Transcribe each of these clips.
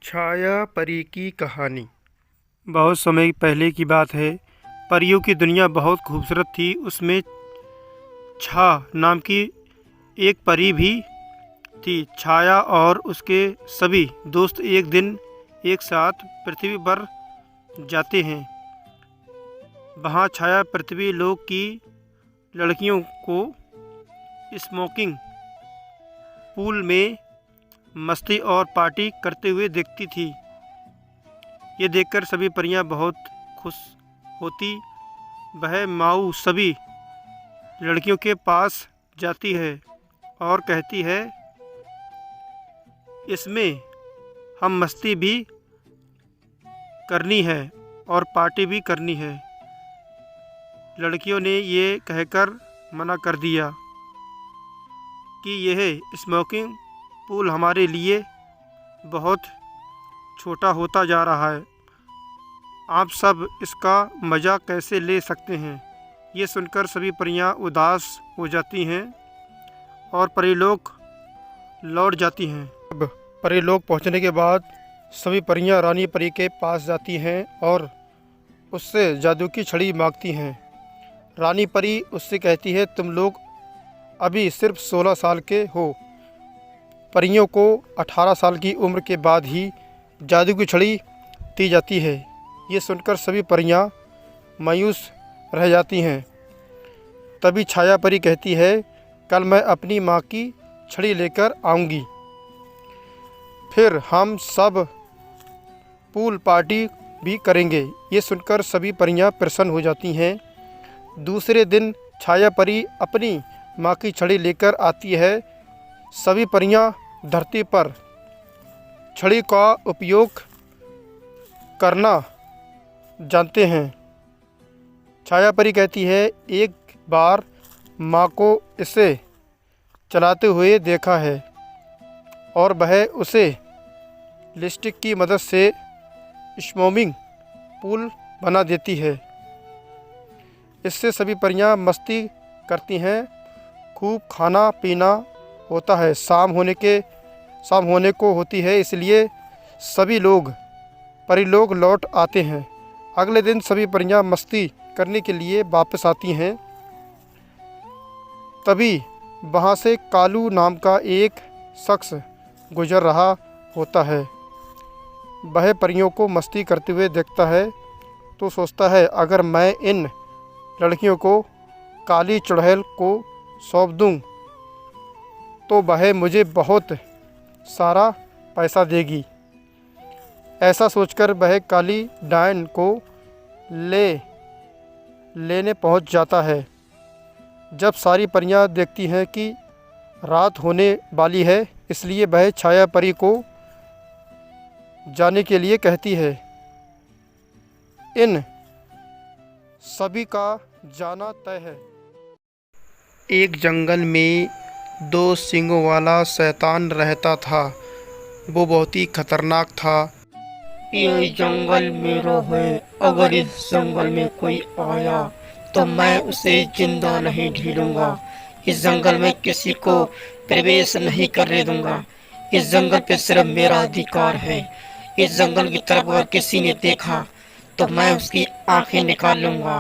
छाया परी की कहानी। बहुत समय पहले की बात है। परियों की दुनिया बहुत खूबसूरत थी। उसमें छा नाम की एक परी भी थी। छाया और उसके सभी दोस्त एक दिन एक साथ पृथ्वी पर जाते हैं। वहाँ छाया पृथ्वी लोक की लड़कियों को स्मोकिंग पूल में मस्ती और पार्टी करते हुए देखती थी। ये देखकर सभी परियां बहुत खुश होती। वह माऊ सभी लड़कियों के पास जाती है और कहती है, इसमें हम मस्ती भी करनी है और पार्टी भी करनी है। लड़कियों ने ये कहकर मना कर दिया कि यह स्मोकिंग पूल हमारे लिए बहुत छोटा होता जा रहा है। आप सब इसका मज़ा कैसे ले सकते हैं। ये सुनकर सभी परियां उदास हो जाती हैं और परीलोक लौट जाती हैं। अब परीलोक पहुंचने के बाद सभी परियां रानी परी के पास जाती हैं और उससे जादू की छड़ी मांगती हैं। रानी परी उससे कहती है, तुम लोग अभी सिर्फ 16 साल के हो। परियों को 18 साल की उम्र के बाद ही जादू की छड़ी दी जाती है। ये सुनकर सभी परियां मायूस रह जाती हैं। तभी छाया परी कहती है, कल मैं अपनी माँ की छड़ी लेकर आऊँगी, फिर हम सब पूल पार्टी भी करेंगे। ये सुनकर सभी परियां प्रसन्न हो जाती हैं। दूसरे दिन छाया परी अपनी माँ की छड़ी लेकर आती है। सभी परियां धरती पर छड़ी का उपयोग करना जानते हैं। छाया परी कहती है, एक बार माँ को इसे चलाते हुए देखा है और वह उसे लिपस्टिक की मदद से स्विमिंग पूल बना देती है। इससे सभी परियां मस्ती करती हैं। खूब खाना पीना होता है। शाम होने को होती है, इसलिए सभी लोग परीलोक लौट आते हैं। अगले दिन सभी परियां मस्ती करने के लिए वापस आती हैं। तभी वहाँ से कालू नाम का एक शख्स गुजर रहा होता है। वह परियों को मस्ती करते हुए देखता है तो सोचता है, अगर मैं इन लड़कियों को काली चुड़ैल को सौंप दूँ तो वह मुझे बहुत सारा पैसा देगी। ऐसा सोचकर वह काली डायन को लेने पहुंच जाता है। जब सारी परियां देखती हैं कि रात होने वाली है, इसलिए वह छाया परी को जाने के लिए कहती है। इन सभी का जाना तय है। एक जंगल में 2 सींगों वाला शैतान रहता था। वो बहुत ही खतरनाक था। ये जंगल मेरा है। अगर इस जंगल में कोई आया तो मैं उसे जिंदा नहीं ढूंढूंगा। इस जंगल में किसी को प्रवेश नहीं करने दूंगा। इस जंगल पे सिर्फ मेरा अधिकार है। इस जंगल की तरफ अगर किसी ने देखा तो मैं उसकी आंखें निकाल लूंगा।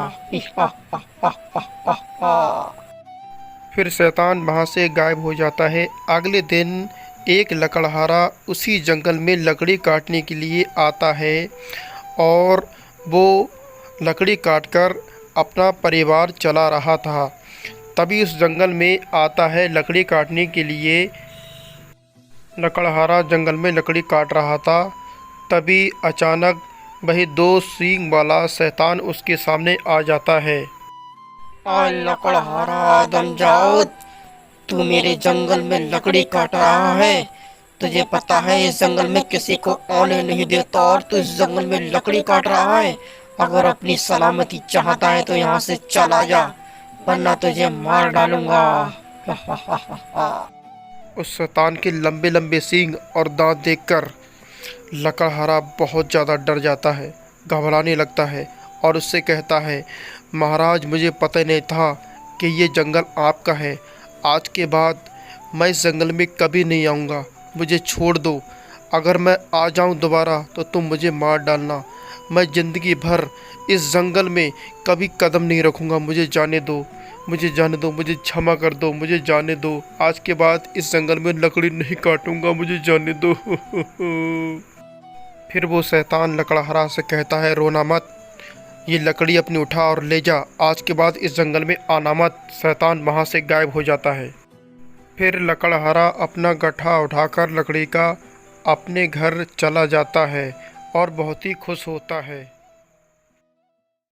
फिर शैतान वहाँ से गायब हो जाता है। अगले दिन एक लकड़हारा उसी जंगल में लकड़ी काटने के लिए आता है और वो लकड़ी काटकर अपना परिवार चला रहा था। तभी उस जंगल में आता है लकड़ी काटने के लिए। लकड़हारा जंगल में लकड़ी काट रहा था। तभी अचानक वही 2 सींग वाला शैतान उसके सामने आ जाता है। लकड़हारा आदम जाओ, तू मेरे जंगल में लकड़ी काट रहा है। तुझे पता है इस जंगल में किसी को आने नहीं देता और तू इस जंगल में लकड़ी काट रहा है। अगर अपनी सलामती चाहता है तो यहाँ से चला जा, वरना तुझे मार डालूंगा। उस शैतान के लंबे लंबे सींग और दांत देखकर लकड़हारा बहुत ज़्यादा डर जाता है, घबराने लगता है और उससे कहता है, महाराज, मुझे पता नहीं था कि ये जंगल आपका है। आज के बाद मैं इस जंगल में कभी नहीं आऊँगा। मुझे छोड़ दो। अगर मैं आ जाऊं दोबारा तो तुम मुझे मार डालना। मैं ज़िंदगी भर इस जंगल में कभी कदम नहीं रखूंगा। मुझे जाने दो, मुझे जाने दो, मुझे क्षमा कर दो, मुझे जाने दो। आज के बाद इस जंगल में लकड़ी नहीं काटूंगा, मुझे जाने दो। फिर वो शैतान लकड़हारा से कहता है, रोना मत, ये लकड़ी अपनी उठा और ले जा। आज के बाद इस जंगल में आना मत। शैतान वहाँ से गायब हो जाता है। फिर लकड़हारा अपना गट्ठा उठाकर लकड़ी का अपने घर चला जाता है और बहुत ही खुश होता है।